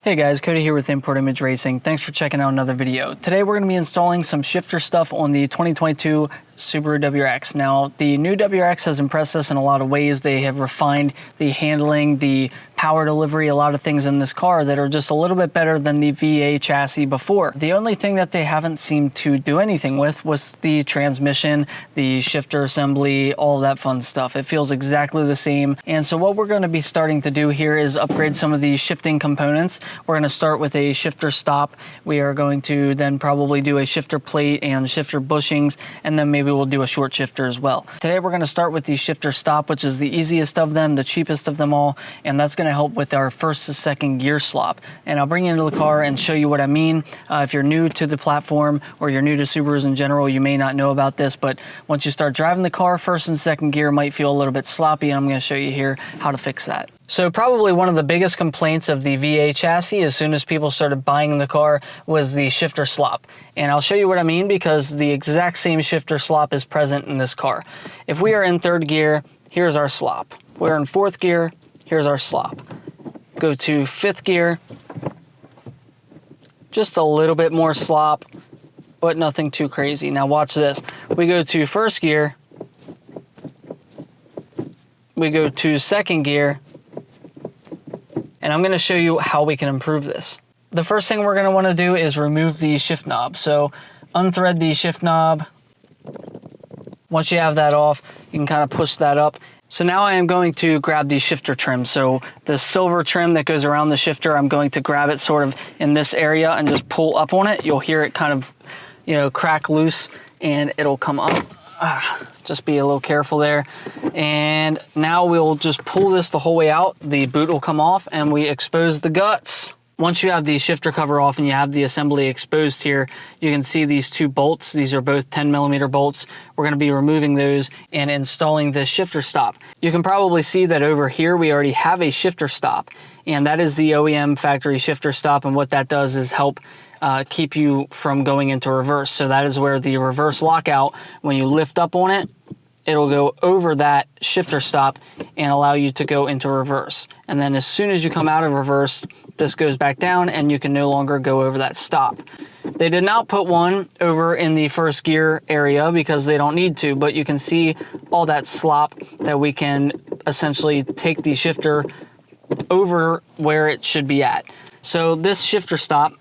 Hey guys, Cody here with Import Image Racing. Thanks for checking out another video. Today we're going to be installing some shifter stuff on the 2022 Subaru WRX. Now, the new WRX has impressed us in a lot of ways. They have refined the handling, the power delivery, a lot of things in this car that are just a little bit better than the VA chassis before. The only thing that they haven't seemed to do anything with was the transmission, the shifter assembly, all that fun stuff. It feels exactly the same. And so what we're going to be starting to do here is upgrade some of these shifting components. We're going to start with a shifter stop. We are going to then probably do a shifter plate and shifter bushings, and then maybe we'll do a short shifter as well. Today we're going to start with the shifter stop, which is the easiest of them, the cheapest of them all, and that's going to help with our first to second gear slop. And I'll bring you into the car and show you what I mean. If you're new to the platform or you're new to Subarus in general, you may not know about this, but once you start driving the car, first and second gear might feel a little bit sloppy, and I'm going to show you here how to fix that. So probably one of the biggest complaints of the VA chassis as soon as people started buying the car was the shifter slop. And I'll show you what I mean because the exact same shifter slop is present in this car. If we are in third gear, here's our slop. We're in fourth gear, here's our slop. Go to fifth gear, just a little bit more slop, but nothing too crazy. Now watch this. We go to first gear, we go to second gear, and I'm going to show you how we can improve this. The first thing we're going to want to do is remove the shift knob. So unthread the shift knob. Once you have that off, you can kind of push that up. So now I am going to grab the shifter trim. So the silver trim that goes around the shifter, I'm going to grab it sort of in this area and just pull up on it. You'll hear it kind of, crack loose and it'll come up. Just be a little careful there. And now we'll just pull this the whole way out. The boot will come off and we expose the guts. Once you have the shifter cover off and you have the assembly exposed here, you can see these two bolts. These are both 10mm bolts. We're going to be removing those and installing this shifter stop. You can probably see that over here we already have a shifter stop, and that is the OEM factory shifter stop, and what that does is help keep you from going into reverse. So that is where the reverse lockout, when you lift up on it, it'll go over that shifter stop and allow you to go into reverse. And then as soon as you come out of reverse, this goes back down and you can no longer go over that stop. They did not put one over in the first gear area because they don't need to, but you can see all that slop that we can essentially take the shifter over where it should be at. So this shifter stop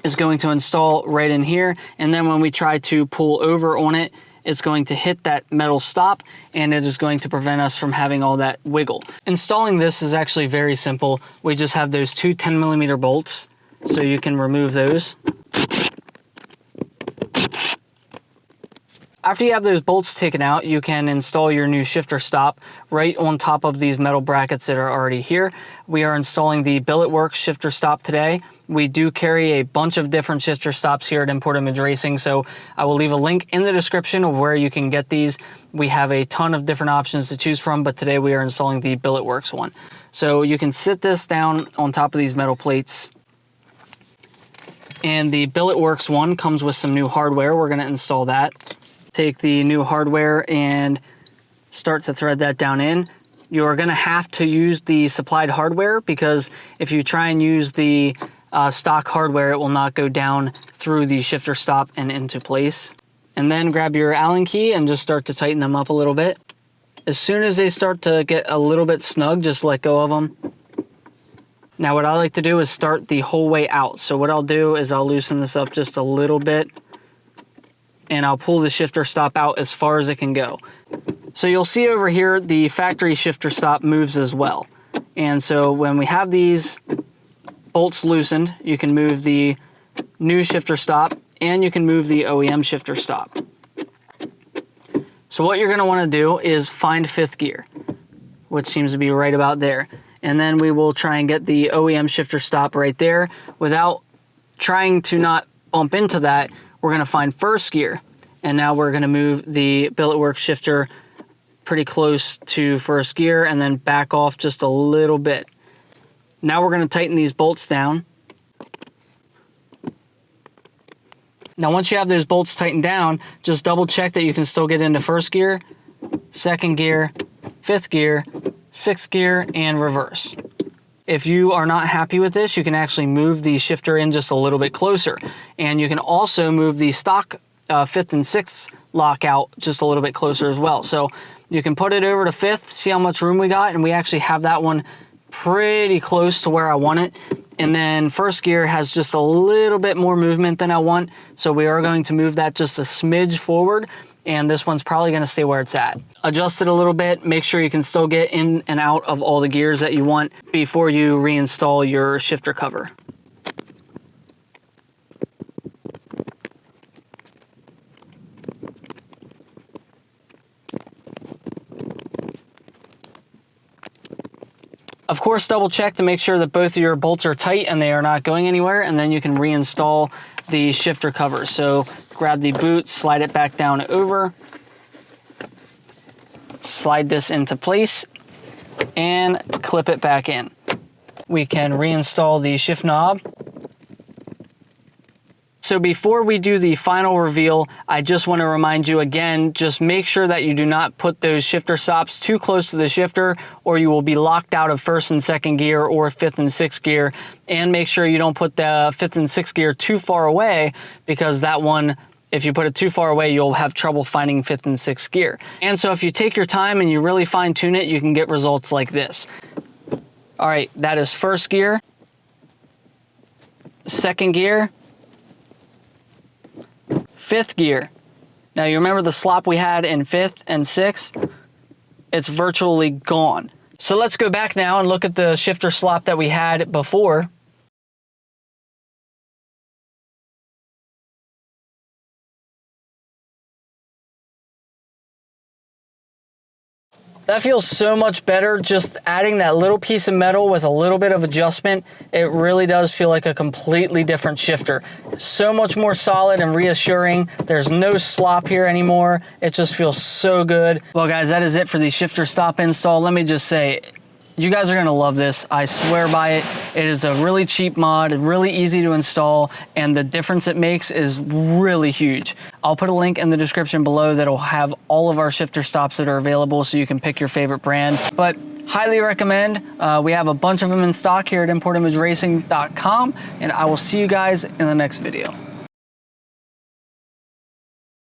is going to install right in here, and then when we try to pull over on it, it's going to hit that metal stop and it is going to prevent us from having all that wiggle. Installing this is actually very simple. We just have those two 10mm bolts, so you can remove those. After you have those bolts taken out, you can install your new shifter stop right on top of these metal brackets that are already here. We are installing the WRX shifter stop today. We do carry a bunch of different shifter stops here at Import Image Racing, so I will leave a link in the description of where you can get these. We have a ton of different options to choose from, but today we are installing the WRX one. So you can sit this down on top of these metal plates. And the WRX one comes with some new hardware. We're going to install that. Take the new hardware and start to thread that down in. You are going to have to use the supplied hardware because if you try and use the stock hardware, it will not go down through the shifter stop and into place. And then grab your Allen key and just start to tighten them up a little bit. As soon as they start to get a little bit snug, just let go of them. Now what I like to do is start the whole way out. So what I'll do is I'll loosen this up just a little bit, and I'll pull the shifter stop out as far as it can go. So you'll see over here, the factory shifter stop moves as well. And so when we have these bolts loosened, you can move the new shifter stop and you can move the OEM shifter stop. So what you're gonna wanna do is find fifth gear, which seems to be right about there. And then we will try and get the OEM shifter stop right there. Without trying to not bump into that, we're going to find first gear, and now we're going to move the WRX shifter pretty close to first gear and then back off just a little bit. Now we're going to tighten these bolts down. Now once you have those bolts tightened down, just double check that you can still get into first gear, second gear, fifth gear, sixth gear, and reverse. If you are not happy with this, you can actually move the shifter in just a little bit closer. And you can also move the stock 5th and 6th lock out just a little bit closer as well. So you can put it over to 5th, see how much room we got, and we actually have that one pretty close to where I want it. And then 1st gear has just a little bit more movement than I want, so we are going to move that just a smidge forward, and this one's probably going to stay where it's at. Adjust it a little bit, make sure you can still get in and out of all the gears that you want before you reinstall your shifter cover. Of course, double check to make sure that both of your bolts are tight and they are not going anywhere, and then you can reinstall the shifter cover. So grab the boot, slide it back down over, slide this into place, and clip it back in. We can reinstall the shift knob. So before we do the final reveal, I just want to remind you again, just make sure that you do not put those shifter stops too close to the shifter, or you will be locked out of 1st and 2nd gear or 5th and 6th gear. And make sure you don't put the 5th and 6th gear too far away, because that one, if you put it too far away, you'll have trouble finding 5th and 6th gear. And so if you take your time and you really fine tune it, you can get results like this. All right, that is 1st gear, 2nd gear, 5th gear. Now you remember the slop we had in 5th and 6th? It's virtually gone. So let's go back now and look at the shifter slop that we had before. That feels so much better. Just adding that little piece of metal with a little bit of adjustment, it really does feel like a completely different shifter. So much more solid and reassuring. There's no slop here anymore. It just feels so good. Well guys, that is it for the shifter stop install. Let me just say, you guys are gonna love this. I swear by it. It is a really cheap mod, really easy to install, and the difference it makes is really huge. I'll put a link in the description below that'll have all of our shifter stops that are available so you can pick your favorite brand. But highly recommend. We have a bunch of them in stock here at importimageracing.com, and I will see you guys in the next video.